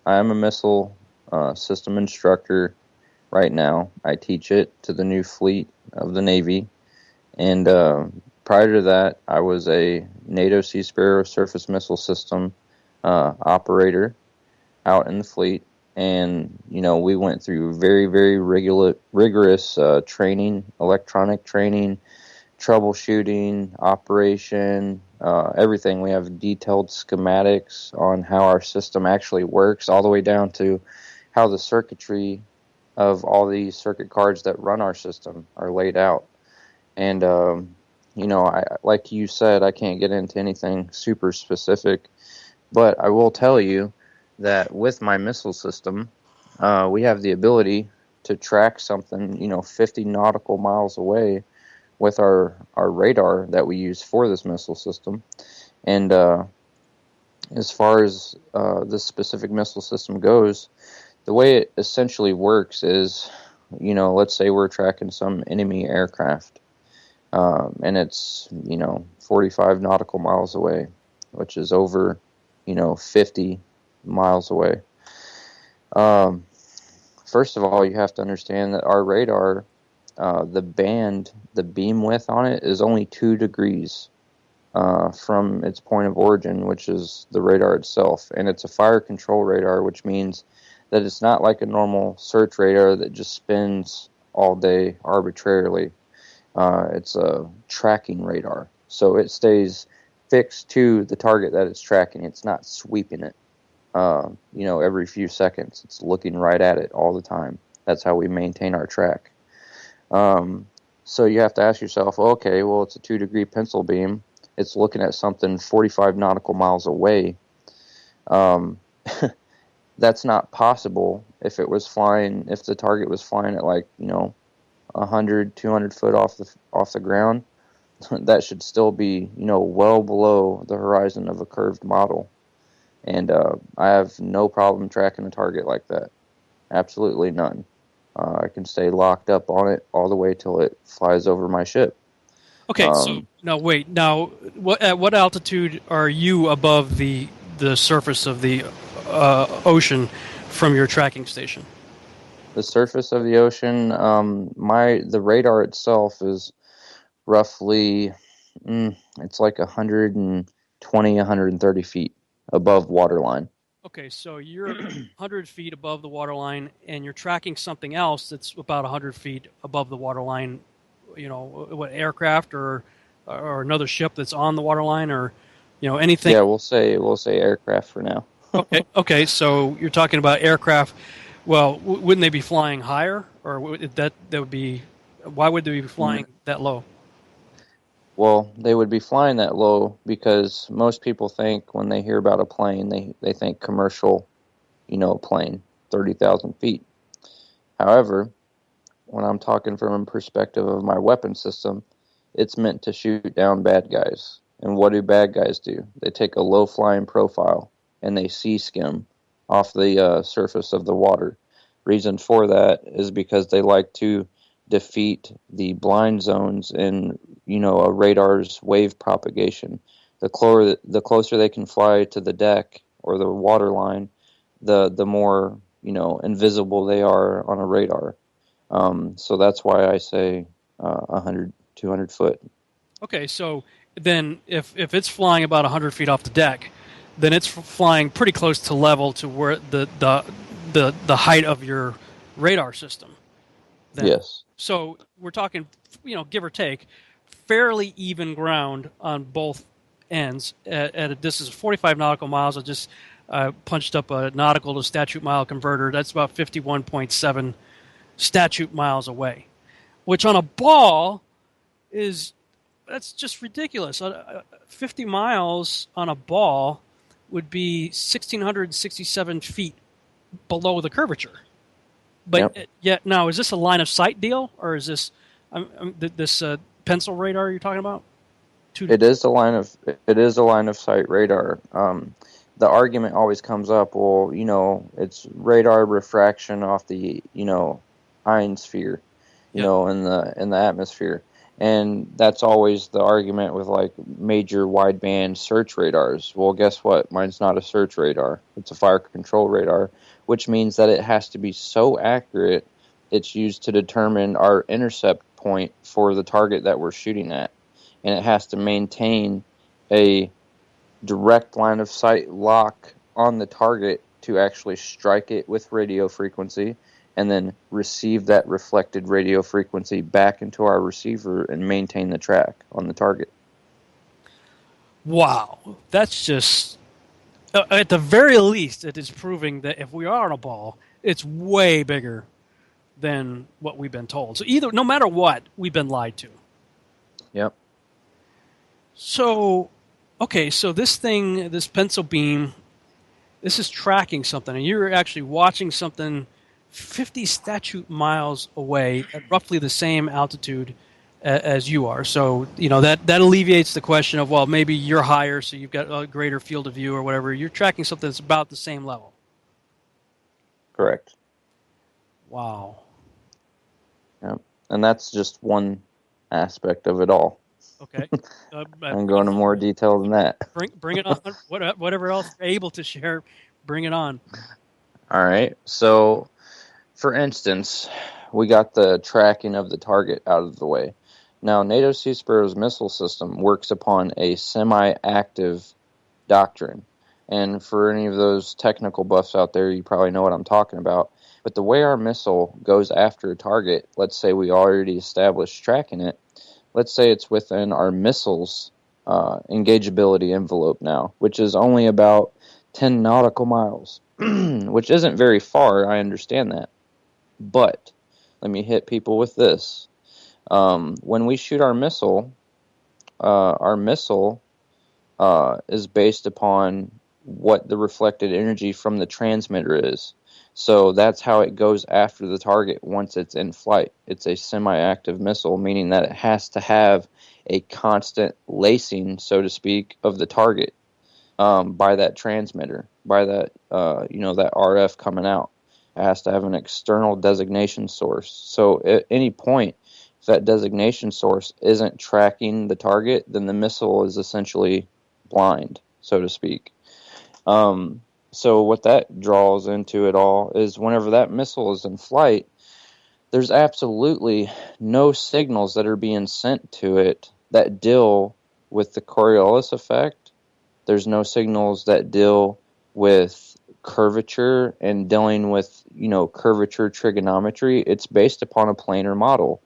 I am a missile system instructor right now. I teach it to the new fleet of the Navy. And prior to that, I was a NATO Sea Sparrow surface missile system operator out in the fleet. And, we went through very, very rigorous training, electronic training, troubleshooting, operation, everything. We have detailed schematics on how our system actually works, all the way down to how the circuitry of all these circuit cards that run our system are laid out. And, like you said, I can't get into anything super specific, but I will tell you that with my missile system, we have the ability to track something, 50 nautical miles away with our radar that we use for this missile system. And as far as this specific missile system goes, the way it essentially works is, let's say we're tracking some enemy aircraft, and it's, 45 nautical miles away, which is over, 50 miles away. First of all, you have to understand that our radar, the beam width on it is only 2 degrees from its point of origin, which is the radar itself. And it's a fire control radar, which means that it's not like a normal search radar that just spins all day arbitrarily. It's a tracking radar. So it stays fixed to the target that it's tracking. It's not sweeping it, every few seconds. It's looking right at it all the time. That's how we maintain our track. So you have to ask yourself, okay, well, it's a 2-degree pencil beam. It's looking at something 45 nautical miles away. That's not possible if the target was flying at 100, 200 foot off the ground. That should still be, well below the horizon of a curved model. And I have no problem tracking a target like that. Absolutely none. I can stay locked up on it all the way till it flies over my ship. Okay, so now wait. Now, at what altitude are you above the surface of the ocean from your tracking station? The surface of the ocean, the radar itself is roughly, it's like 120, 130 feet above waterline. Okay, so you're 100 feet above the waterline, and you're tracking something else that's about 100 feet above the waterline. What aircraft or another ship that's on the waterline, or anything. Yeah, we'll say aircraft for now. Okay. So you're talking about aircraft. Well, wouldn't they be flying higher, or that would be? Why would they be flying that low? Well, they would be flying that low because most people think when they hear about a plane, they think commercial, plane, 30,000 feet. However, when I'm talking from a perspective of my weapon system, it's meant to shoot down bad guys. And what do bad guys do? They take a low-flying profile and they sea skim off the surface of the water. Reason for that is because they like to defeat the blind zones in, a radar's wave propagation. The closer they can fly to the deck or the water line, the more, invisible they are on a radar. So that's why I say 100, 200 foot. Okay, so then if it's flying about 100 feet off the deck, then it's flying pretty close to level to where the height of your radar system. Then. Yes. So we're talking, give or take, fairly even ground on both ends at a distance of 45 nautical miles. I just punched up a nautical to statute mile converter. That's about 51.7 statute miles away, which on a ball that's just ridiculous. 50 miles on a ball would be 1,667 feet below the curvature. But yet, now, is this a line of sight deal, or is this this pencil radar you're talking about? It is a line of sight radar. The argument always comes up. Well, it's radar refraction off the ionosphere, in the atmosphere. And that's always the argument with like major wideband search radars. Well, guess what? Mine's not a search radar. It's a fire control radar, which means that it has to be so accurate it's used to determine our intercept point for the target that we're shooting at. And it has to maintain a direct line of sight lock on the target to actually strike it with radio frequency and then receive that reflected radio frequency back into our receiver and maintain the track on the target. Wow, that's just at the very least, it is proving that if we are on a ball, it's way bigger than what we've been told. So no matter what, we've been lied to. Yep. So, okay, so this thing, this pencil beam, this is tracking something, and you're actually watching something 50 statute miles away at roughly the same altitude as you are. So, that alleviates the question of, well, maybe you're higher, so you've got a greater field of view or whatever. You're tracking something that's about the same level. Correct. Wow. Yep. And that's just one aspect of it all. Okay. I can go into more detail than that. Bring it on. Whatever else you're able to share, bring it on. All right. So, for instance, we got the tracking of the target out of the way. Now, NATO Sea Sparrow's missile system works upon a semi-active doctrine. And for any of those technical buffs out there, you probably know what I'm talking about. But the way our missile goes after a target, let's say we already established tracking it, let's say it's within our missile's engageability envelope now, which is only about 10 nautical miles, which isn't very far, I understand that. But let me hit people with this. When we shoot our missile is based upon what the reflected energy from the transmitter is. So that's how it goes after the target once it's in flight. It's a semi-active missile, meaning that it has to have a constant lacing, so to speak, of the target by that transmitter, by that that RF coming out. It has to have an external designation source. So at any point, if that designation source isn't tracking the target, then the missile is essentially blind, so to speak. So what that draws into it all is whenever that missile is in flight, there's absolutely no signals that are being sent to it that deal with the Coriolis effect. There's no signals that deal with curvature and dealing with, curvature trigonometry. It's based upon a planar model.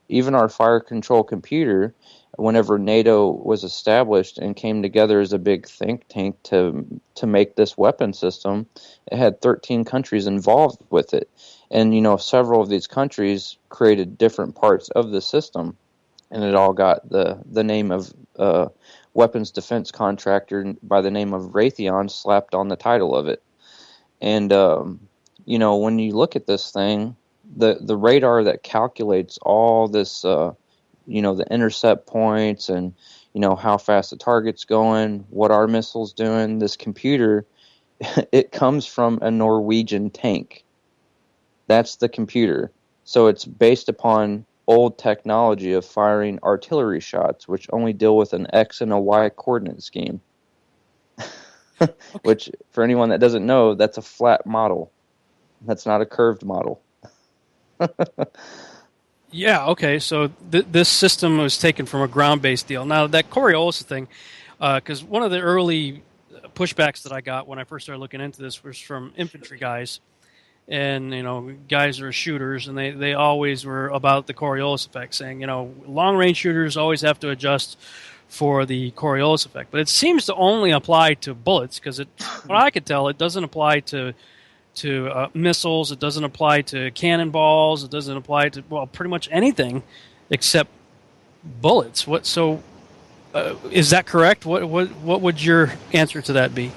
Even our fire control computer, whenever NATO was established and came together as a big think tank to make this weapon system, it had 13 countries involved with it. And, several of these countries created different parts of the system, and it all got the name of weapons defense contractor by the name of Raytheon slapped on the title of it. And, when you look at this thing, the radar that calculates all this, the intercept points and, how fast the target's going, what our missile's doing, this computer, it comes from a Norwegian tank. That's the computer. So it's based upon old technology of firing artillery shots, which only deal with an X and a Y coordinate scheme. Okay. Which, for anyone that doesn't know, that's a flat model. That's not a curved model. Yeah, okay, so this system was taken from a ground-based deal. Now, that Coriolis thing, because one of the early pushbacks that I got when I first started looking into this was from infantry guys, and, guys are shooters, and they always were about the Coriolis effect, saying, long-range shooters always have to adjust for the Coriolis effect. But it seems to only apply to bullets, because what I could tell, it doesn't apply to missiles, it doesn't apply to cannonballs, it doesn't apply to, pretty much anything except bullets. Is that correct? What would your answer to that be?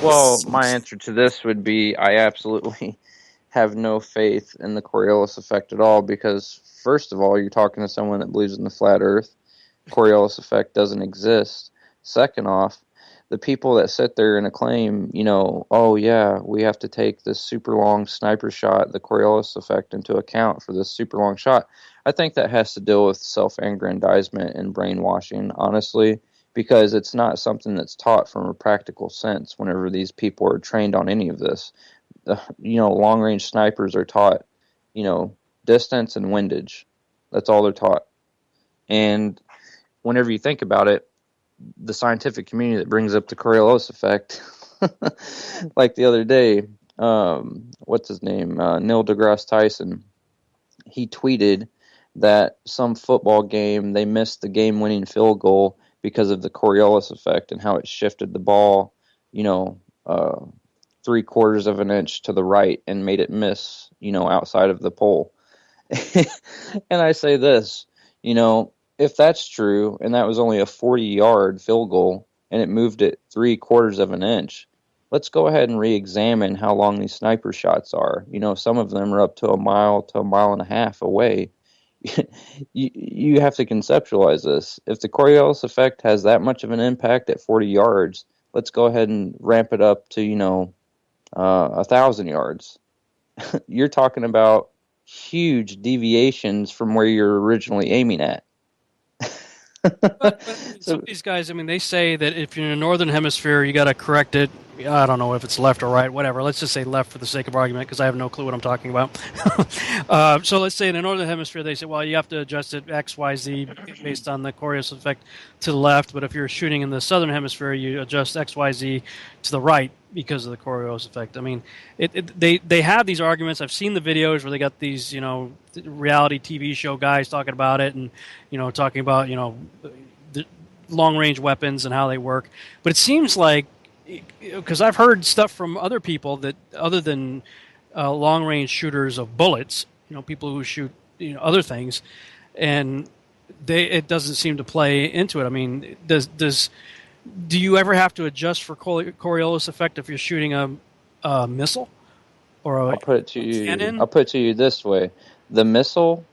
Well, my answer to this would be I absolutely have no faith in the Coriolis effect at all, because first of all, you're talking to someone that believes in the flat earth. Coriolis effect doesn't exist. Second off, the people that sit there and claim, oh yeah, we have to take this super long sniper shot, the Coriolis effect, into account for this super long shot. I think that has to deal with self-aggrandizement and brainwashing, honestly, because it's not something that's taught from a practical sense whenever these people are trained on any of this. Long-range snipers are taught, distance and windage. That's all they're taught. And whenever you think about it, the scientific community that brings up the Coriolis effect, like the other day, what's his name? Neil deGrasse Tyson. He tweeted that some football game, they missed the game-winning field goal because of the Coriolis effect and how it shifted the ball, 3/4 of an inch to the right and made it miss, outside of the pole. And I say this, if that's true, and that was only a 40-yard field goal, and it moved it 3/4 of an inch, let's go ahead and re-examine how long these sniper shots are. Some of them are up to a mile and a half away. You have to conceptualize this. If the Coriolis effect has that much of an impact at 40 yards, let's go ahead and ramp it up to, 1,000 yards. You're talking about huge deviations from where you're originally aiming at. But some of these guys, they say that if you're in the northern hemisphere, you got to correct it. I don't know if it's left or right, whatever. Let's just say left for the sake of argument, because I have no clue what I'm talking about. So let's say in the northern hemisphere, they say, well, you have to adjust it X, Y, Z based on the Coriolis effect to the left. But if you're shooting in the southern hemisphere, you adjust X, Y, Z to the right because of the Coriolis effect. They have these arguments. I've seen the videos where they got these, reality TV show guys talking about it and, talking about, the long-range weapons and how they work. But it seems like, because I've heard stuff from other people that other than long-range shooters of bullets, people who shoot other things, and it doesn't seem to play into it. Do you ever have to adjust for Coriolis effect if you're shooting a missile or I'll put it to you. cannon? I'll put it to you this way: the missile,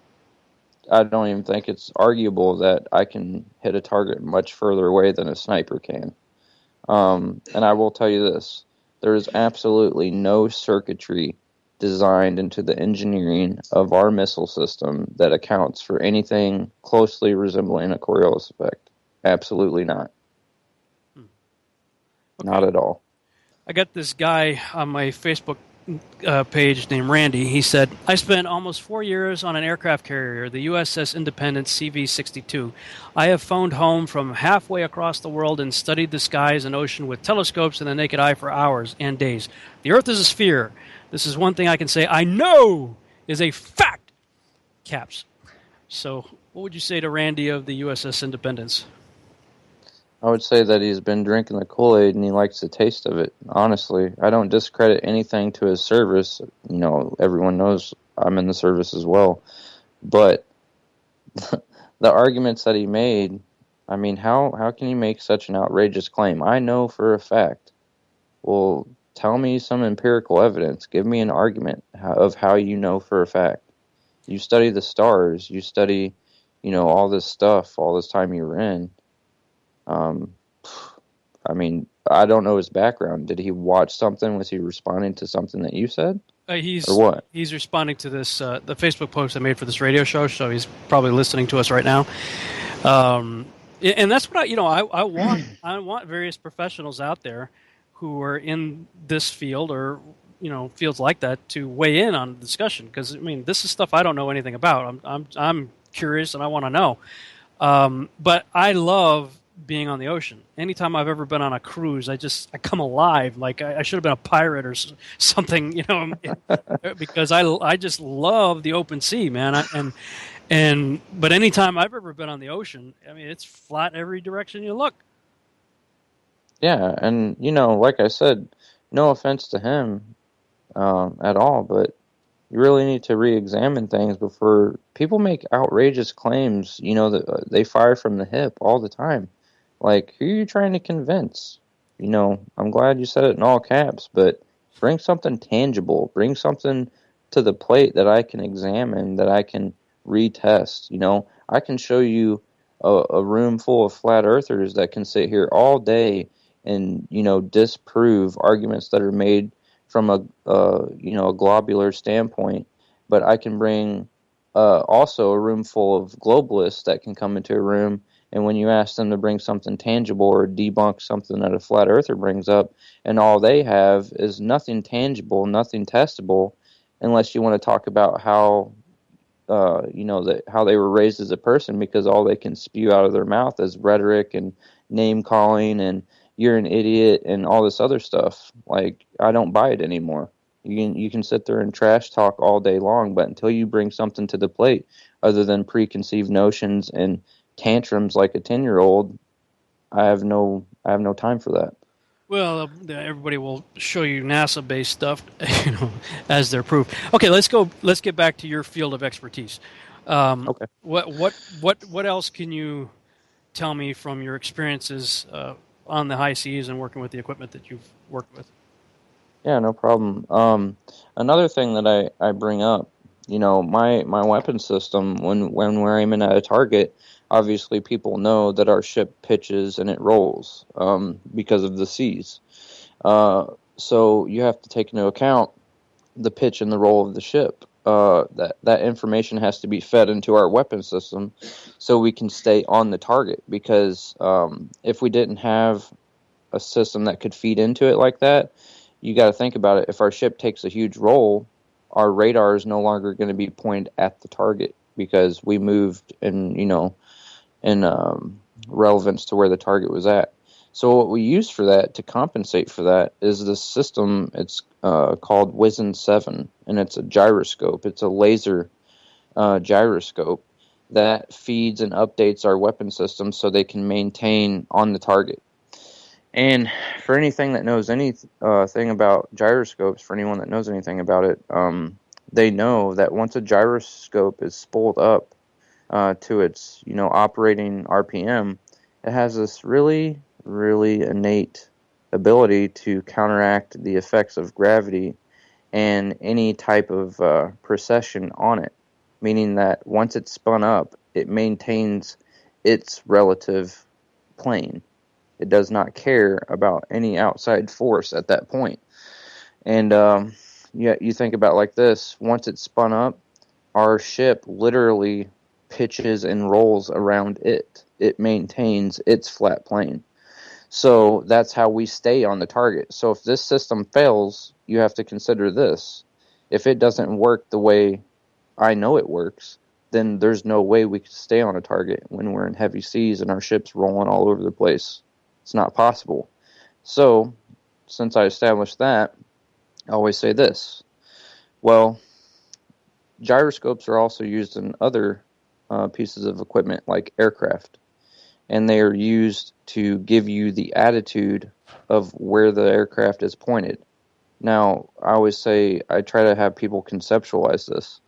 I don't even think it's arguable that I can hit a target much further away than a sniper can. And I will tell you this, there is absolutely no circuitry designed into the engineering of our missile system that accounts for anything closely resembling a Coriolis effect. Absolutely not. Okay. Not at all. I got this guy on my Facebook page named Randy. He said, I spent almost 4 years on an aircraft carrier, the USS Independence CV-62. I have phoned home from halfway across the world and studied the skies and ocean with telescopes and the naked eye for hours and days. The Earth is a sphere. This is one thing I can say I know is a fact. Caps. So what would you say to Randy of the USS Independence? I would say that he's been drinking the Kool-Aid and he likes the taste of it, honestly. I don't discredit anything to his service. Everyone knows I'm in the service as well. But the arguments that he made, how can you make such an outrageous claim? I know for a fact. Well, tell me some empirical evidence. Give me an argument of how you know for a fact. You study the stars. You study, all this stuff, all this time you were in. I don't know his background. Did he watch something? Was he responding to something that you said? Or what? He's responding to this the Facebook post I made for this radio show, so he's probably listening to us right now. And that's what I want. I want various professionals out there who are in this field or fields like that to weigh in on the discussion, because this is stuff I don't know anything about. I'm curious and I want to know. But I love being on the ocean. Anytime I've ever been on a cruise, I come alive. Like I should have been a pirate or something, because I just love the open sea, man. But anytime I've ever been on the ocean, it's flat every direction you look. Yeah, and like I said, no offense to him at all, but you really need to re-examine things before people make outrageous claims. That they fire from the hip all the time. Like, who are you trying to convince? I'm glad you said it in all caps, but bring something tangible. Bring something to the plate that I can examine, that I can retest. I can show you a room full of flat earthers that can sit here all day and, disprove arguments that are made from a globular standpoint. But I can bring also a room full of globalists that can come into a room, and when you ask them to bring something tangible or debunk something that a flat earther brings up, and all they have is nothing tangible, nothing testable, unless you want to talk about how how they were raised as a person, because all they can spew out of their mouth is rhetoric and name calling and you're an idiot and all this other stuff. Like, I don't buy it anymore. You can sit there and trash talk all day long, but until you bring something to the plate other than preconceived notions and tantrums like a 10-year-old, I have no time for that. Well, everybody will show you NASA-based stuff, as their proof. Okay, let's go. Let's get back to your field of expertise. Okay. What else can you tell me from your experiences on the high seas and working with the equipment that you've worked with? Yeah, no problem. Another thing that I bring up, my weapon system, when we're aiming at a target, obviously people know that our ship pitches and it rolls because of the seas. So you have to take into account the pitch and the roll of the ship. That information has to be fed into our weapon system so we can stay on the target. Because if we didn't have a system that could feed into it like that, you got to think about it. If our ship takes a huge roll, our radar is no longer going to be pointed at the target because we moved in relevance to where the target was at. So what we use for that, to compensate for that, is this system. It's called Wizen 7, and it's a gyroscope. It's a laser gyroscope that feeds and updates our weapon system so they can maintain on the target. And for anything that knows anything about gyroscopes, for anyone that knows anything about it, they know that once a gyroscope is spooled up to its operating RPM, it has this really, really innate ability to counteract the effects of gravity and any type of precession on it. Meaning that once it's spun up, it maintains its relative plane. It does not care about any outside force at that point. And you think about it like this. Once it's spun up, our ship literally pitches and rolls around it. It maintains its flat plane. So that's how we stay on the target. So if this system fails, you have to consider this. If it doesn't work the way I know it works, then there's no way we can stay on a target when we're in heavy seas and our ship's rolling all over the place. It's not possible. So, since I established that, I always say this. Well, gyroscopes are also used in other pieces of equipment like aircraft, and they are used to give you the attitude of where the aircraft is pointed. Now, I always say, I try to have people conceptualize this.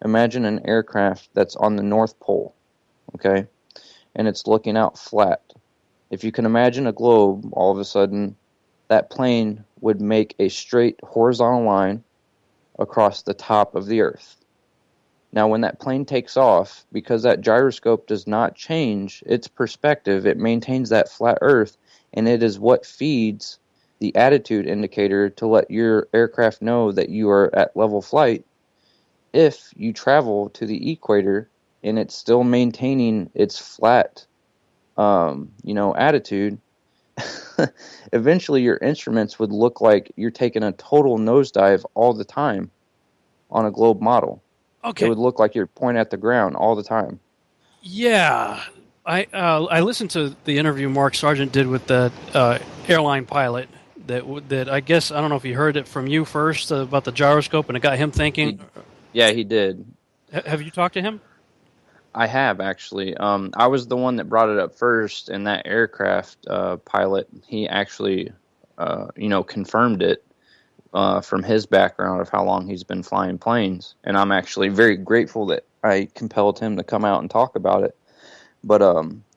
Imagine an aircraft that's on the North Pole, okay, and it's looking out flat. If you can imagine a globe, all of a sudden, that plane would make a straight horizontal line across the top of the Earth. Now, when that plane takes off, because that gyroscope does not change its perspective, it maintains that flat Earth, and it is what feeds the attitude indicator to let your aircraft know that you are at level flight. If you travel to the equator and it's still maintaining its flat attitude, eventually your instruments would look like you're taking a total nosedive all the time on a globe model. Okay. It would look like you're pointing at the ground all the time. Yeah, I listened to the interview Mark Sargent did with the airline pilot. That I guess I don't know if he heard it from you first about the gyroscope, and it got him thinking. He did. Have you talked to him? I have, actually. I was the one that brought it up first, and that aircraft pilot, he actually, confirmed it from his background of how long he's been flying planes. And I'm actually very grateful that I compelled him to come out and talk about it. But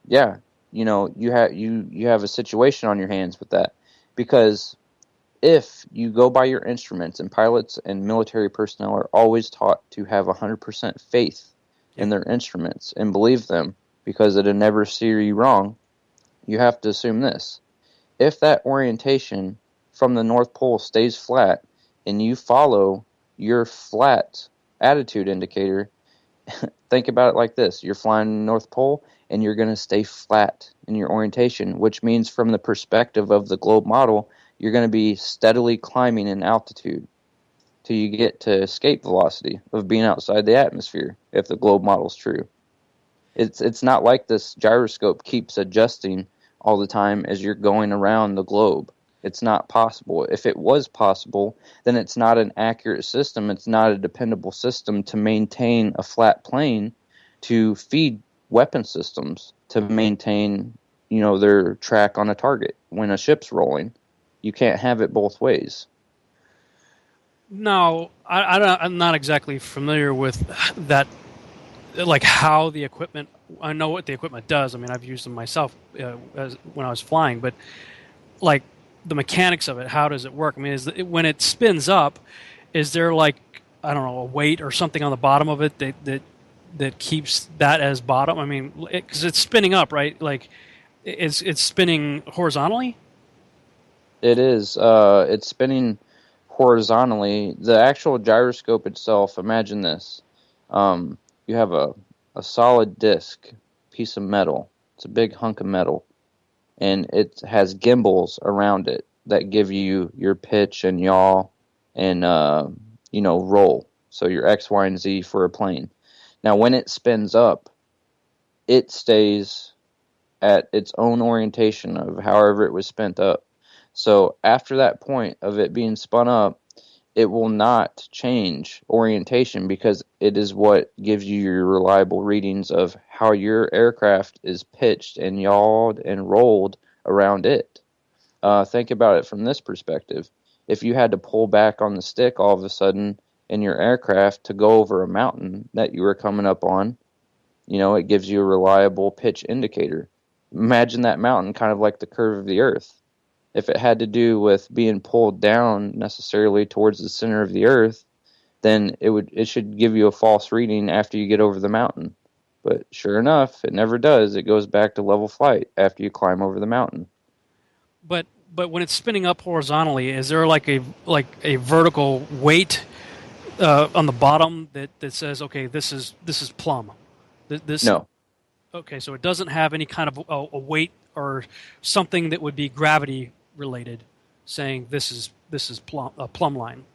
yeah, you have a situation on your hands with that, because if you go by your instruments, and pilots and military personnel are always taught to have 100% faith in their instruments and believe them, because it'll never steer you wrong, you have to assume this. If that orientation from the North Pole stays flat and you follow your flat attitude indicator, Think about it like this. You're flying the North Pole, and you're going to stay flat in your orientation, which means from the perspective of the globe model, you're going to be steadily climbing in altitude till you get to escape velocity of being outside the atmosphere, if the globe model is true. It's not like this gyroscope keeps adjusting all the time as you're going around the globe. It's not possible. If it was possible, then it's not an accurate system. It's not a dependable system to maintain a flat plane to feed weapon systems to maintain, their track on a target when a ship's rolling. You can't have it both ways. No, I'm not exactly familiar with that, like how the equipment. I know what the equipment does. I mean, I've used them myself when I was flying, but like the mechanics of it, how does it work? I mean, when it spins up, is there like, I don't know, a weight or something on the bottom of it that keeps that as bottom? I mean, because it's spinning up, right? Like it's spinning horizontally. It is. It's spinning horizontally. The actual gyroscope itself, imagine this. You have a solid disc, piece of metal. It's a big hunk of metal. And it has gimbals around it that give you your pitch and yaw and, roll. So your X, Y, and Z for a plane. Now, when it spins up, it stays at its own orientation of however it was spent up. So after that point of it being spun up, it will not change orientation because it is what gives you your reliable readings of how your aircraft is pitched and yawed and rolled around it. Think about it from this perspective. If you had to pull back on the stick all of a sudden in your aircraft to go over a mountain that you were coming up on, it gives you a reliable pitch indicator. Imagine that mountain kind of like the curve of the Earth. If it had to do with being pulled down necessarily towards the center of the Earth, then it should give you a false reading after you get over the mountain. But sure enough, it never does. It goes back to level flight after you climb over the mountain. But when it's spinning up horizontally, is there like a vertical weight on the bottom that says, okay, this is plumb? No. Okay, so it doesn't have any kind of a weight or something that would be gravity related, saying this is a plumb line.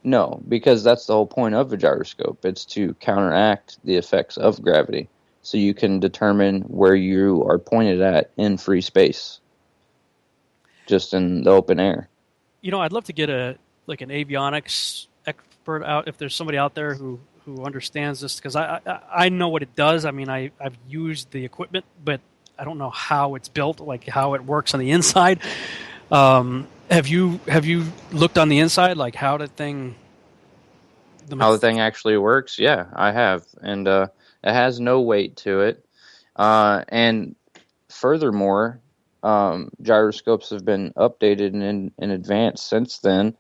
No, because that's the whole point of a gyroscope. It's to counteract the effects of gravity, so you can determine where you are pointed at in free space, just in the open air. I'd love to get an avionics expert out, if there's somebody out there who understands this, because I know what it does. I mean, I've used the equipment, but I don't know how it's built, like how it works on the inside. Have you looked on the inside, like how the thing actually works? Yeah, I have, and it has no weight to it. And furthermore, gyroscopes have been updated and advanced since then.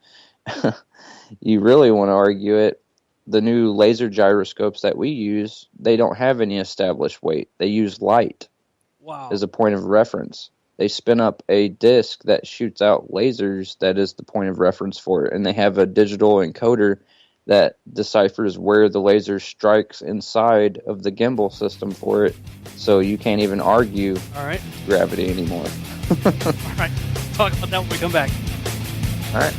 You really want to argue it. The new laser gyroscopes that we use, they don't have any established weight. They use light. Wow. As a point of reference. They spin up a disc that shoots out lasers that is the point of reference for it. And they have a digital encoder that deciphers where the laser strikes inside of the gimbal system for it. So you can't even argue gravity anymore. All right. Talk about that when we come back. All right.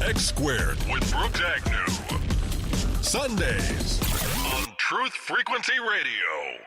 X Squared with Brooks Agnew. Sundays on Truth Frequency Radio.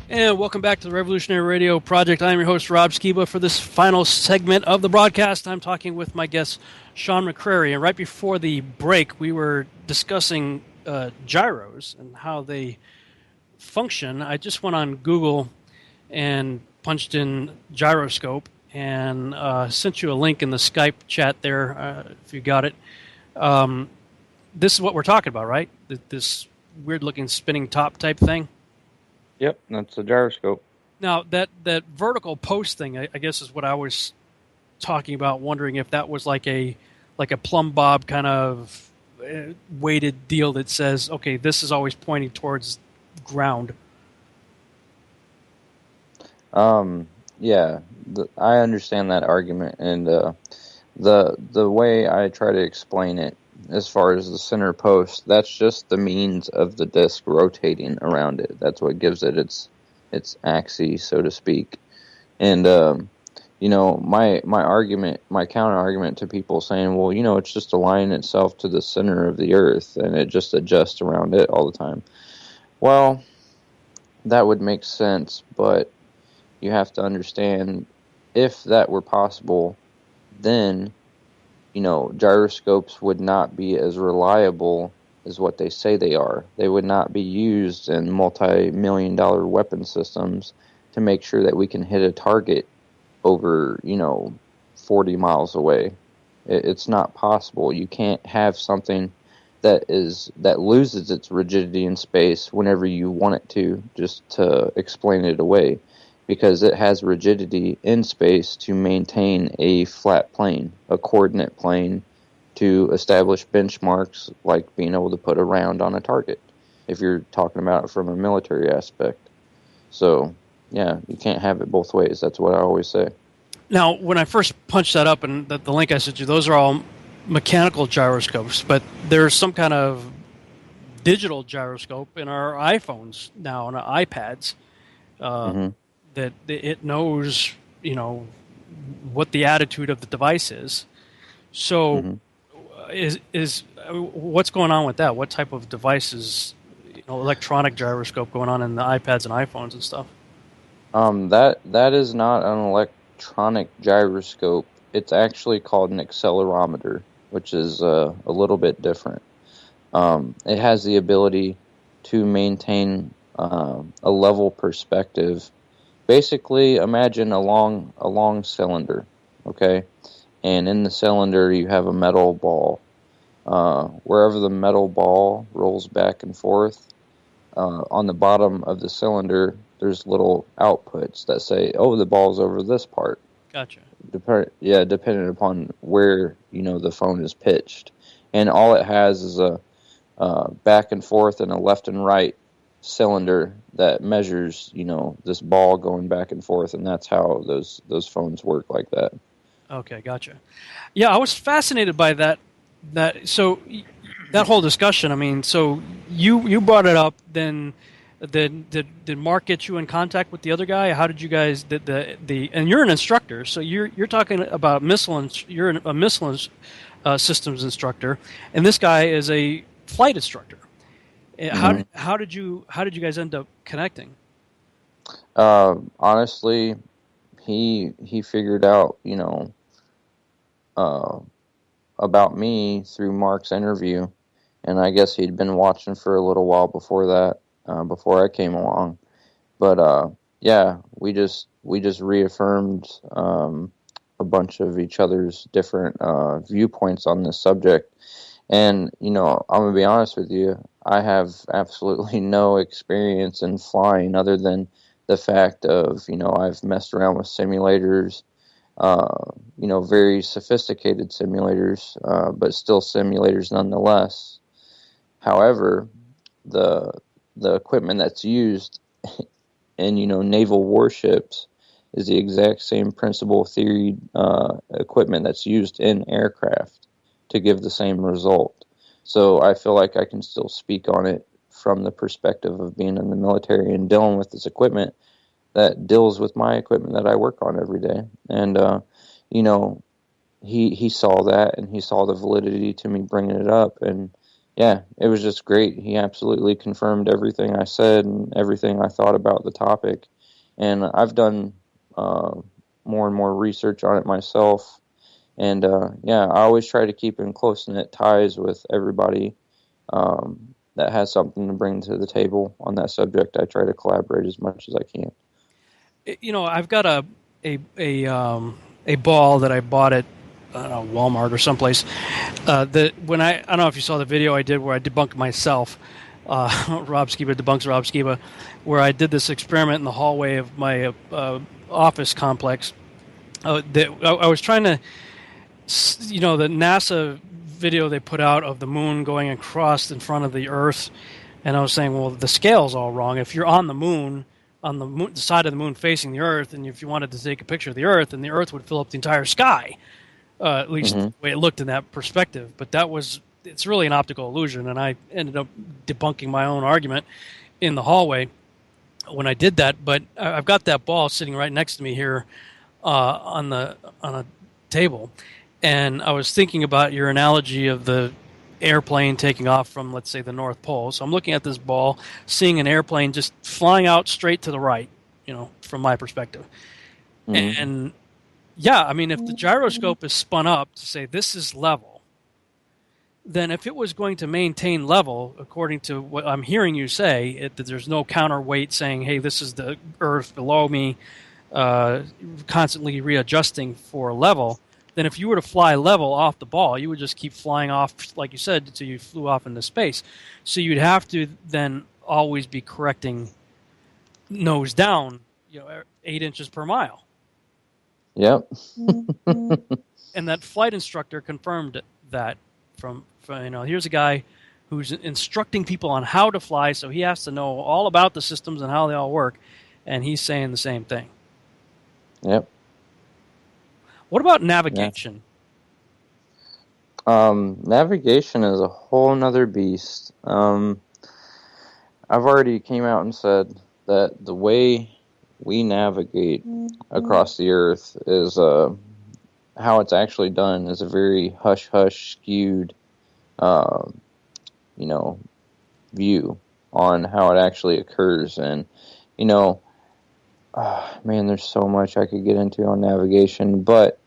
And welcome back to the Revolutionary Radio Project. I'm your host, Rob Skiba. For this final segment of the broadcast, I'm talking with my guest, Sean McCrary. And right before the break, we were discussing gyros and how they function. I just went on Google and punched in gyroscope and sent you a link in the Skype chat there, if you got it. This is what we're talking about, right? This weird-looking spinning top type thing? Yep, that's a gyroscope. Now, that vertical post thing, I guess, is what I was talking about, wondering if that was like a plumb bob kind of weighted deal that says, okay, this is always pointing towards ground. Yeah, I understand that argument, and the way I try to explain it, as far as the center post, that's just the means of the disc rotating around it. That's what gives it its axis, so to speak. And my argument, my counter argument to people saying, well, it's just aligning itself to the center of the Earth, and it just adjusts around it all the time. Well, that would make sense, but you have to understand, if that were possible, then gyroscopes would not be as reliable as what they say they are. They would not be used in multi-million-dollar weapon systems to make sure that we can hit a target over, 40 miles away. It's not possible. You can't have something that loses its rigidity in space whenever you want it to, just to explain it away, because it has rigidity in space to maintain a flat plane, a coordinate plane, to establish benchmarks like being able to put a round on a target, if you're talking about it from a military aspect. So, yeah, you can't have it both ways. That's what I always say. Now, when I first punched that up, and the link I sent you, those are all mechanical gyroscopes, but there's some kind of digital gyroscope in our iPhones now, and our iPads. That it knows, what the attitude of the device is. So, is what's going on with that? What type of devices, electronic gyroscope going on in the iPads and iPhones and stuff? That is not an electronic gyroscope. It's actually called an accelerometer, which is a little bit different. It has the ability to maintain a level perspective. Basically, imagine a long cylinder, okay? And in the cylinder, you have a metal ball. Wherever the metal ball rolls back and forth, on the bottom of the cylinder, there's little outputs that say, "Oh, the ball's over this part." Gotcha. Depending upon where the phone is pitched, and all it has is a back and forth and a left and right cylinder that measures, this ball going back and forth, and that's how those phones work like that. Okay, gotcha. Yeah, I was fascinated by that. So that whole discussion. I mean, so you brought it up. Then did Mark get you in contact with the other guy? How did you guys and you're an instructor, so you're talking about missile. You're a missile systems instructor, and this guy is a flight instructor. How did you guys end up connecting? Honestly, he figured out about me through Mark's interview, and I guess he'd been watching for a little while before that, before I came along. But yeah, we just reaffirmed a bunch of each other's different viewpoints on this subject. And, I'm going to be honest with you, I have absolutely no experience in flying other than the fact of, I've messed around with simulators, very sophisticated simulators, but still simulators nonetheless. However, the equipment that's used in, naval warships is the exact same principle theory equipment that's used in aircraft to give the same result. So I feel like I can still speak on it from the perspective of being in the military and dealing with this equipment that deals with my equipment that I work on every day. And, he saw that, and he saw the validity to me bringing it up. And, Yeah, it was just great. He absolutely confirmed everything I said and everything I thought about the topic. And I've done more and more research on it myself. And yeah, I always try to keep in close-knit ties with everybody that has something to bring to the table on that subject. I try to collaborate as much as I can. I've got a ball that I bought at, I don't know, Walmart or someplace. That when I don't know if you saw the video I did where I debunked myself. Rob Skiba debunks Rob Skiba, where I did this experiment in the hallway of my office complex. I was trying to, the NASA video they put out of the moon going across in front of the Earth, and I was saying, well, the scale's all wrong. If you're on the moon, the side of the moon facing the Earth, and if you wanted to take a picture of the Earth, then the Earth would fill up the entire sky, at least the way it looked in that perspective. But it's really an optical illusion, and I ended up debunking my own argument in the hallway when I did that. But I've got that ball sitting right next to me here on a table, and I was thinking about your analogy of the airplane taking off from, let's say, the North Pole. So I'm looking at this ball, seeing an airplane just flying out straight to the right, from my perspective. Mm-hmm. And yeah, I mean, if the gyroscope is spun up to say this is level, then if it was going to maintain level, according to what I'm hearing you say, that there's no counterweight saying, hey, this is the Earth below me, constantly readjusting for level, then if you were to fly level off the ball, you would just keep flying off, like you said, until you flew off into space. So you'd have to then always be correcting nose down, 8 inches per mile. Yep. And that flight instructor confirmed that from here's a guy who's instructing people on how to fly, so he has to know all about the systems and how they all work, and he's saying the same thing. Yep. What about navigation? Yeah. Navigation is a whole nother beast. I've already came out and said that the way we navigate across the Earth is how it's actually done is a very hush-hush skewed, view on how it actually occurs. And, man, there's so much I could get into on navigation, but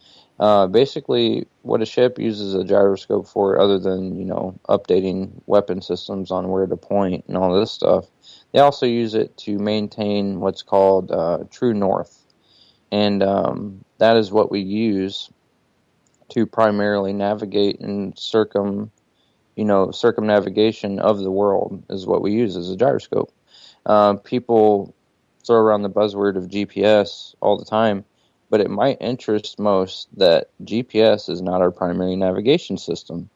basically what a ship uses a gyroscope for, other than, updating weapon systems on where to point and all this stuff, they also use it to maintain what's called true north. And that is what we use to primarily navigate and circumnavigation of the world is what we use as a gyroscope. People throw around the buzzword of GPS all the time, but it might interest most that GPS is not our primary navigation system.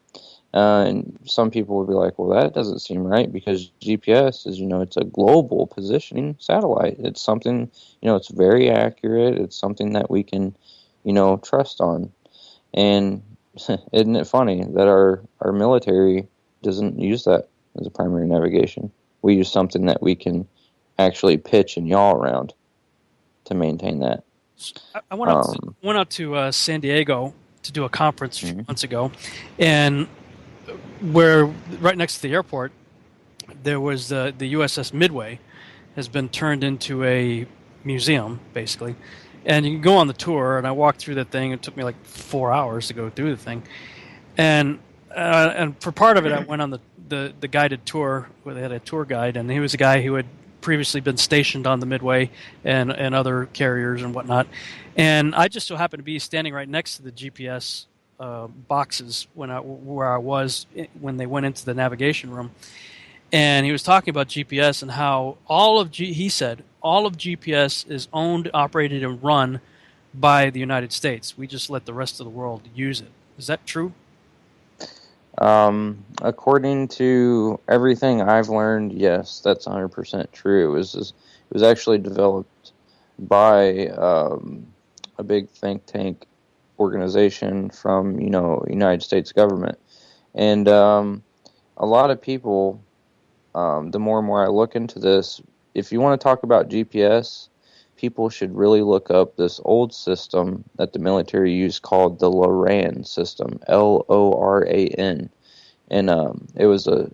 And some people will be like, well, that doesn't seem right, because GPS is, it's a global positioning satellite. It's something, it's very accurate. It's something that we can, trust on. And isn't it funny that our military doesn't use that as a primary navigation? We use something that we can actually pitch and yaw around to maintain that. I went out to San Diego to do a conference a few months ago, and where right next to the airport there was the USS Midway has been turned into a museum, basically. And you can go on the tour, and I walked through that thing. It took me like 4 hours to go through the thing. And for part of it, I went on the guided tour where they had a tour guide, and he was a guy who had previously been stationed on the Midway and other carriers and whatnot. And I just so happened to be standing right next to the GPS boxes where I was when they went into the navigation room. And he was talking about GPS and how he said all of GPS is owned, operated, and run by the United States. We just let the rest of the world use it. Is that true? According to everything I've learned, yes, that's 100% true. It was actually developed by a big think tank organization from United States government, and a lot of people. The more and more I look into this, if you want to talk about GPS, people should really look up this old system that the military used called the LORAN system, LORAN. and it was a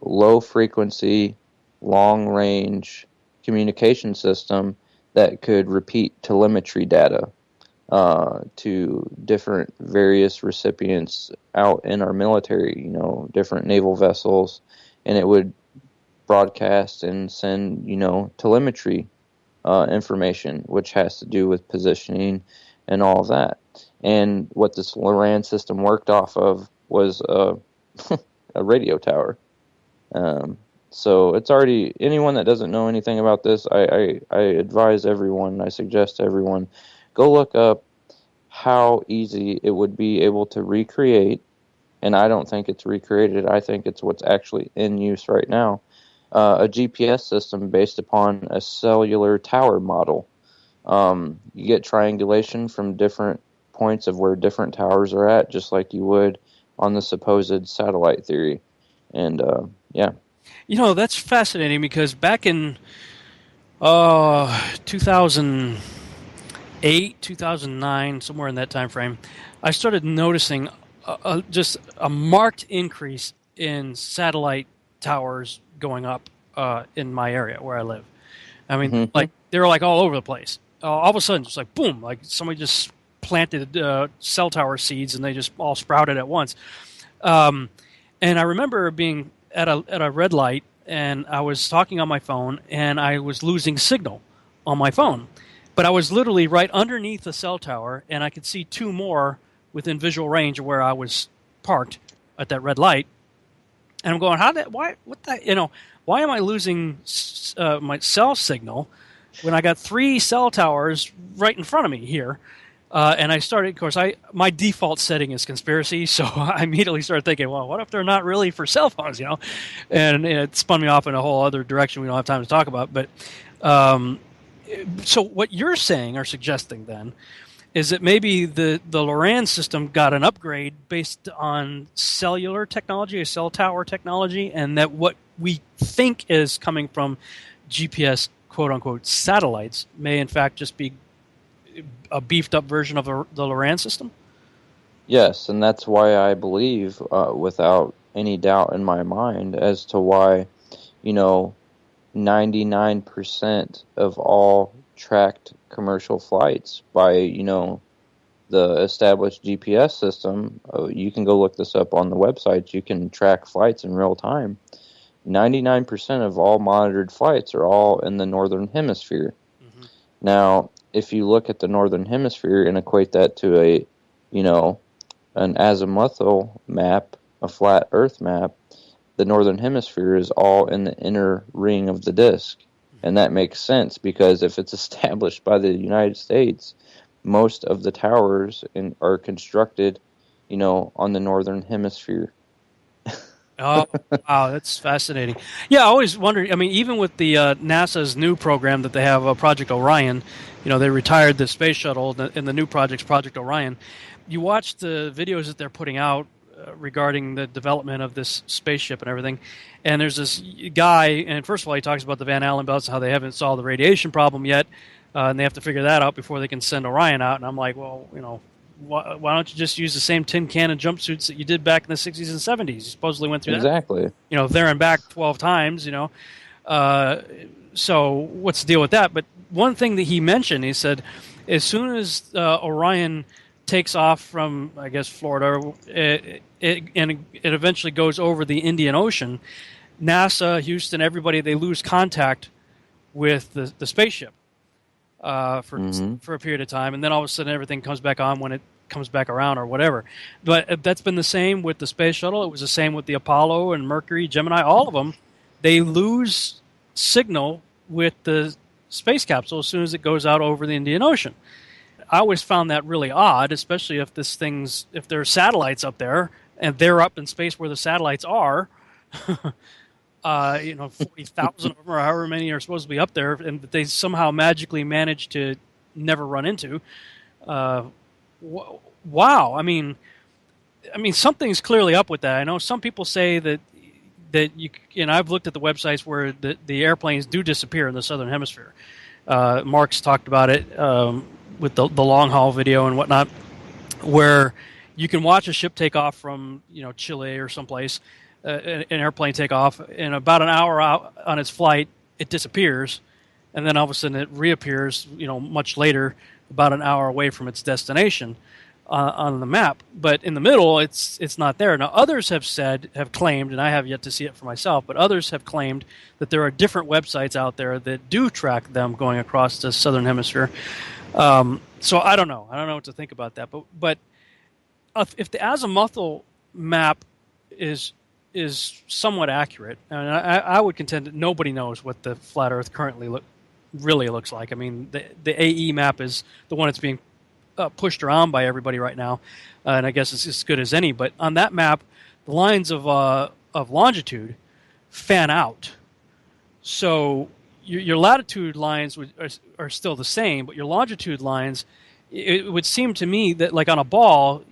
low frequency, long range communication system that could repeat telemetry data to different various recipients out in our military, different naval vessels, and it would broadcast and send, telemetry information, which has to do with positioning and all of that. And what this LORAN system worked off of was a radio tower. So it's already, anyone that doesn't know anything about this, I advise everyone, I suggest to everyone, go look up how easy it would be able to recreate, and I don't think it's recreated, I think it's what's actually in use right now, a GPS system based upon a cellular tower model. You get triangulation from different points of where different towers are at, just like you would on the supposed satellite theory. And, yeah. That's fascinating because back in 2008, 2009, somewhere in that time frame, I started noticing just a marked increase in satellite towers going up in my area where I live. I mean, like they were like all over the place. All of a sudden, just like boom, like somebody just planted cell tower seeds and they just all sprouted at once. And I remember being at a red light and I was talking on my phone and I was losing signal on my phone. But I was literally right underneath the cell tower and I could see two more within visual range of where I was parked at that red light. And I'm going, why am I losing my cell signal when I got 3 cell towers right in front of me here? And I started, of course, my default setting is conspiracy, so I immediately started thinking, well, what if they're not really for cell phones, And it spun me off in a whole other direction we don't have time to talk about. But so what you're saying or suggesting then is that maybe the LORAN system got an upgrade based on cellular technology, or cell tower technology, and that what we think is coming from GPS, quote-unquote, satellites may in fact just be a beefed-up version of the LORAN system? Yes, and that's why I believe, without any doubt in my mind, as to why, 99% of all tracked commercial flights by, the established GPS system, you can go look this up on the websites, you can track flights in real time. 99% of all monitored flights are all in the northern hemisphere. Mm-hmm. Now, if you look at the northern hemisphere and equate that to an azimuthal map, a flat Earth map, the northern hemisphere is all in the inner ring of the disk. And that makes sense because if it's established by the United States, most of the towers are constructed, on the northern hemisphere. Oh, wow, that's fascinating. Yeah, I always wondered, even with the NASA's new program that they have, Project Orion, they retired the space shuttle, and the new project's Project Orion. You watch the videos that they're putting out regarding the development of this spaceship and everything, and there's this guy, and first of all, he talks about the Van Allen belts and how they haven't solved the radiation problem yet, and they have to figure that out before they can send Orion out, and I'm like, well, why don't you just use the same tin can and jumpsuits that you did back in the 60s and 70s? You supposedly went through exactly. that. There and back 12 times, So what's the deal with that? But one thing that he mentioned, he said, as soon as Orion takes off from, I guess, Florida, it eventually goes over the Indian Ocean, NASA, Houston, everybody, they lose contact with the spaceship. For a period of time, and then all of a sudden everything comes back on when it comes back around or whatever. But that's been the same with the space shuttle. It was the same with the Apollo and Mercury, Gemini, all of them. They lose signal with the space capsule as soon as it goes out over the Indian Ocean. I always found that really odd, especially if there are satellites up there and they're up in space where the satellites are. 40,000 of them or however many are supposed to be up there, and they somehow magically manage to never run into. Wow. I mean, something's clearly up with that. I know some people say that you, I've looked at the websites where the airplanes do disappear in the southern hemisphere. Mark's talked about it with the long haul video and whatnot, where You can watch a ship take off from Chile or someplace, an airplane take off, and about an hour out on its flight, it disappears, and then all of a sudden it reappears, much later, about an hour away from its destination on the map. But in the middle, it's not there. Now, others have claimed, and I have yet to see it for myself, but others have claimed that there are different websites out there that do track them going across the southern hemisphere. So I don't know. I don't know what to think about that. But if the azimuthal map is somewhat accurate, and I would contend that nobody knows what the flat Earth currently really looks like. I mean, the AE map is the one that's being pushed around by everybody right now, and I guess it's as good as any. But on that map, the lines of longitude fan out. So your latitude lines are still the same, but your longitude lines, it would seem to me that, like on a ball,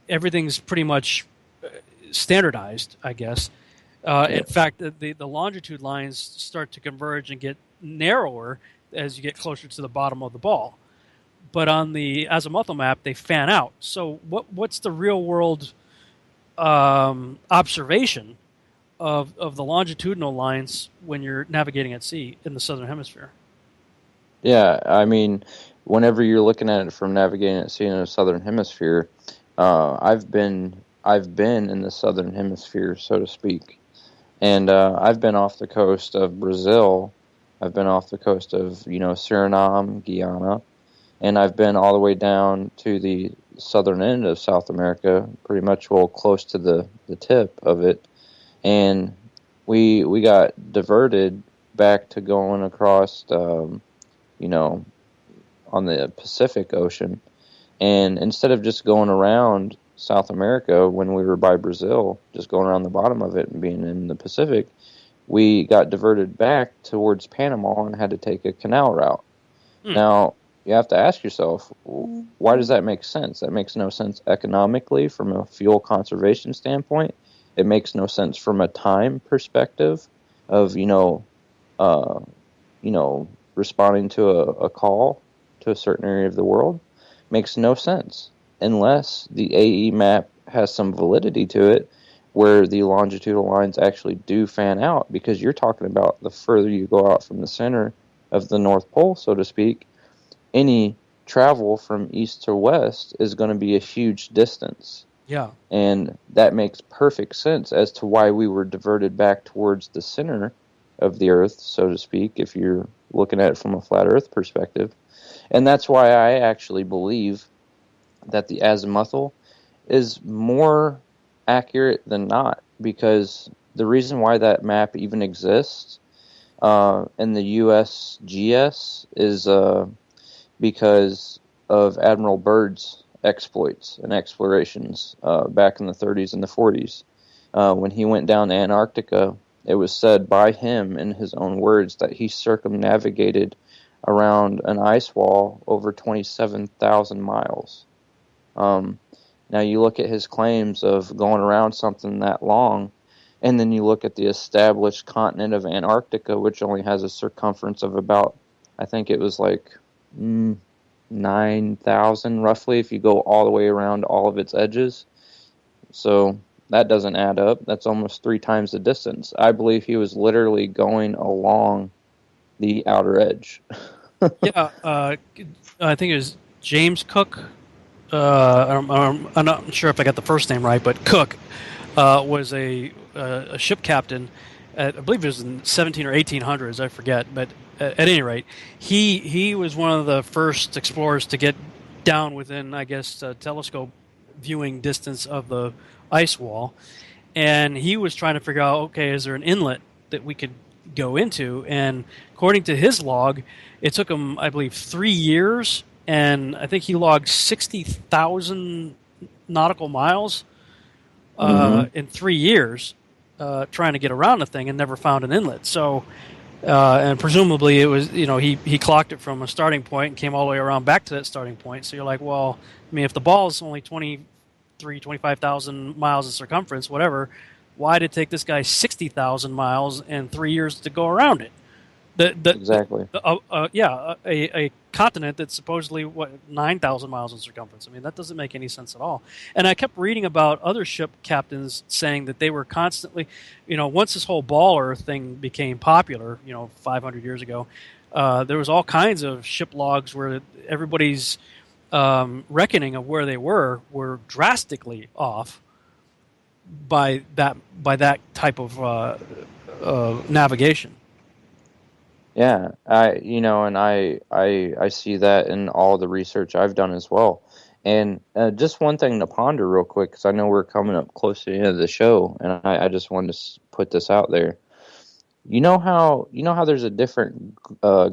everything's pretty much standardized, I guess. In fact, the longitude lines start to converge and get narrower as you get closer to the bottom of the ball. But on the azimuthal map, they fan out. So what's the real world observation of the longitudinal lines when you're navigating at sea in the southern hemisphere? Yeah, I mean, whenever you're looking at it from navigating at sea in the southern hemisphere, I've been in the southern hemisphere, so to speak, and I've been off the coast of Brazil. I've been off the coast of Suriname, Guyana, and I've been all the way down to the southern end of South America, pretty much close to the tip of it. And we got diverted back to going across, on the Pacific Ocean. And instead of just going around South America when we were by Brazil, just going around the bottom of it and being in the Pacific, we got diverted back towards Panama and had to take a canal route. Now, you have to ask yourself, why does that make sense? That makes no sense economically from a fuel conservation standpoint. It makes no sense from a time perspective of, responding to a call to a certain area of the world. Makes no sense unless the AE map has some validity to it where the longitudinal lines actually do fan out, because you're talking about the further you go out from the center of the North Pole, so to speak, any travel from east to west is going to be a huge distance. Yeah. And that makes perfect sense as to why we were diverted back towards the center of the Earth, so to speak, if you're looking at it from a flat Earth perspective. And that's why I actually believe that the azimuthal is more accurate than not, because the reason why that map even exists in the USGS is because of Admiral Byrd's exploits and explorations back in the 30s and the 40s. When he went down to Antarctica, it was said by him in his own words that he circumnavigated around an ice wall over 27,000 miles. Now you look at his claims of going around something that long, and then you look at the established continent of Antarctica, which only has a circumference of about, I think it was like 9,000 roughly if you go all the way around all of its edges. So that doesn't add up. That's almost 3 times the distance. I believe he was literally going along the outer edge. Yeah, I think it was James Cook. I'm not sure if I got the first name right, but Cook was a ship captain. I believe it was in 17 or 1800s. I forget, but at any rate, he was one of the first explorers to get down within, I guess, telescope viewing distance of the ice wall, and he was trying to figure out, okay, is there an inlet that we could go into? And according to his log, it took him, I believe, 3 years, and I think he logged 60,000 nautical miles in 3 years trying to get around the thing, and never found an inlet. So, and presumably it was, he clocked it from a starting point and came all the way around back to that starting point. So you're like, well, I mean, if the ball is only 25,000 miles in circumference, whatever, why did it take this guy 60,000 miles and 3 years to go around it? Exactly. A continent that's supposedly 9,000 miles in circumference. I mean, that doesn't make any sense at all. And I kept reading about other ship captains saying that they were constantly, once this whole baller thing became popular, 500 years ago, there was all kinds of ship logs where everybody's reckoning of where they were drastically off by that type of navigation. Yeah, I see that in all the research I've done as well. And just one thing to ponder real quick, because I know we're coming up close to the end of the show, and I just wanted to put this out there. You know how there's a different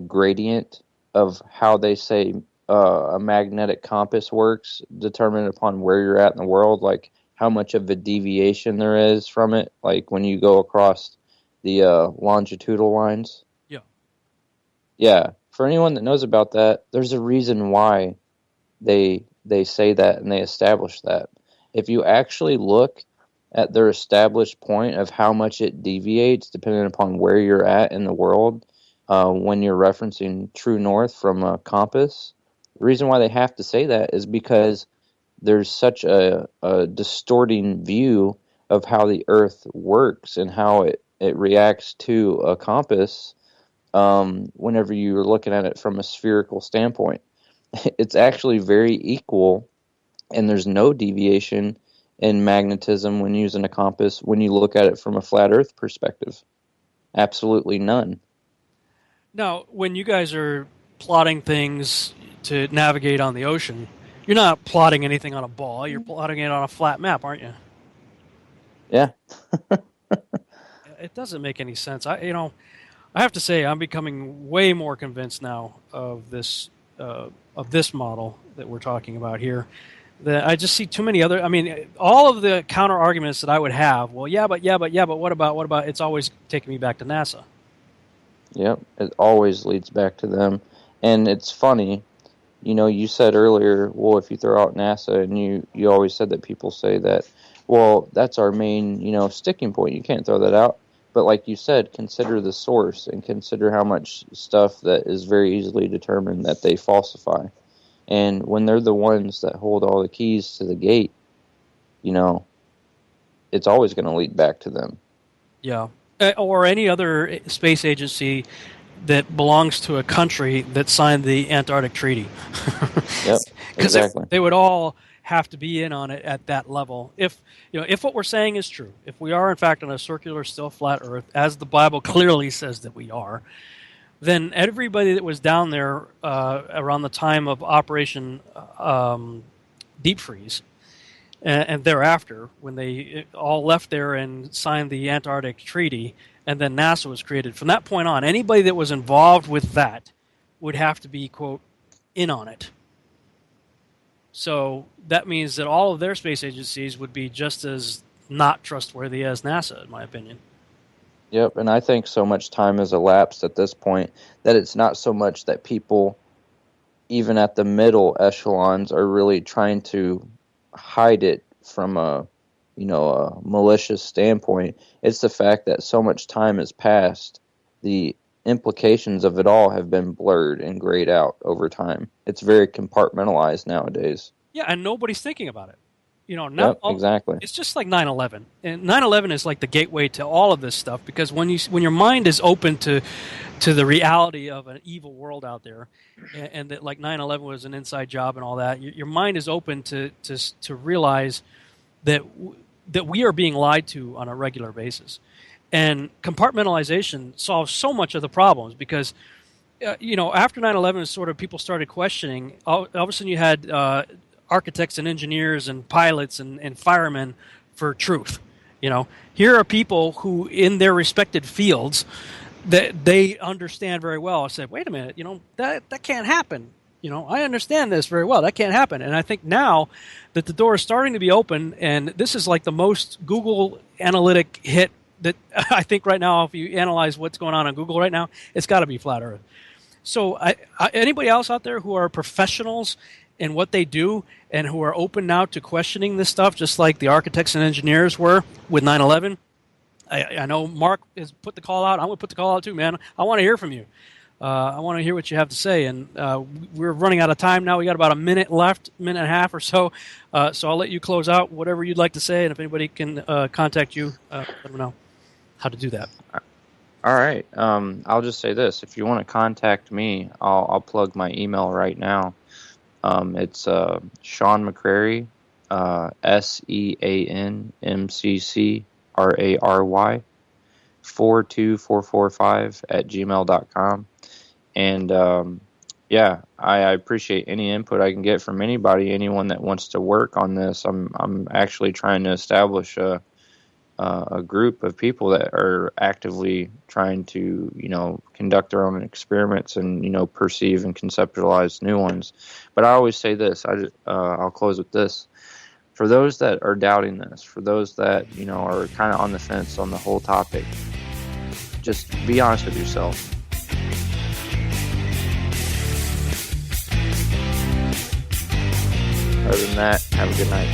gradient of how they say a magnetic compass works, determined upon where you're at in the world, like how much of a deviation there is from it, like when you go across the longitudinal lines. Yeah, for anyone that knows about that, there's a reason why they say that and they establish that. If you actually look at their established point of how much it deviates depending upon where you're at in the world, when you're referencing true north from a compass, the reason why they have to say that is because there's such a distorting view of how the Earth works and how it reacts to a compass. Whenever you're looking at it from a spherical standpoint, it's actually very equal, and there's no deviation in magnetism when using a compass when you look at it from a flat Earth perspective. Absolutely none. Now, when you guys are plotting things to navigate on the ocean, you're not plotting anything on a ball. You're plotting it on a flat map, aren't you? Yeah. It doesn't make any sense. I have to say, I'm becoming way more convinced now of this model that we're talking about here. That I just see too many other. I mean, all of the counter arguments that I would have. Well, but what about? It's always taking me back to NASA. Yep, it always leads back to them, and it's funny. You said earlier, well, if you throw out NASA, and you always said that people say that, well, that's our main, sticking point. You can't throw that out. But like you said, consider the source and consider how much stuff that is very easily determined that they falsify. And when they're the ones that hold all the keys to the gate, it's always going to lead back to them. Yeah. Or any other space agency that belongs to a country that signed the Antarctic Treaty. Yep, exactly. They would all have to be in on it at that level. If what we're saying is true, if we are in fact on a circular, still flat Earth, as the Bible clearly says that we are, then everybody that was down there around the time of Operation Deep Freeze and thereafter, when they all left there and signed the Antarctic Treaty, and then NASA was created, from that point on, anybody that was involved with that would have to be, quote, in on it. So that means that all of their space agencies would be just as not trustworthy as NASA, in my opinion. Yep, and I think so much time has elapsed at this point that it's not so much that people, even at the middle echelons, are really trying to hide it from a malicious standpoint. It's the fact that so much time has passed, the implications of it all have been blurred and grayed out over time. It's very compartmentalized nowadays. Yeah, and nobody's thinking about it. Exactly. It's just like 9/11, and 9/11 is like the gateway to all of this stuff, because when your mind is open to the reality of an evil world out there, and that like 9/11 was an inside job and all that, your mind is open to realize that we are being lied to on a regular basis. And compartmentalization solves so much of the problems, because after 9/11, sort of people started questioning. All of a sudden, you had architects and engineers and pilots and firemen for truth. Here are people who, in their respected fields, that they understand very well. I said, wait a minute, that can't happen. I understand this very well. That can't happen. And I think now that the door is starting to be open, and this is like the most Google analytic hit that I think right now, if you analyze what's going on Google right now, it's got to be flat Earth. So anybody else out there who are professionals in what they do and who are open now to questioning this stuff, just like the architects and engineers were with 9/11, I know Mark has put the call out. I'm going to put the call out too, man. I want to hear from you. I want to hear what you have to say. And we're running out of time now. We got about a minute left, minute and a half or so. So I'll let you close out whatever you'd like to say. And if anybody can contact you, let them know how to do that. All right. I'll just say this. If you want to contact me, I'll plug my email right now. It's Sean McCrary, SeanMcCrary 42445 @gmail.com. And yeah, I appreciate any input I can get from anybody, anyone that wants to work on this. I'm actually trying to establish a group of people that are actively trying to, conduct their own experiments and, perceive and conceptualize new ones. But I always say this, I'll close with this. For those that are doubting this, for those that, are kind of on the fence on the whole topic, just be honest with yourself. Other than that, have a good night.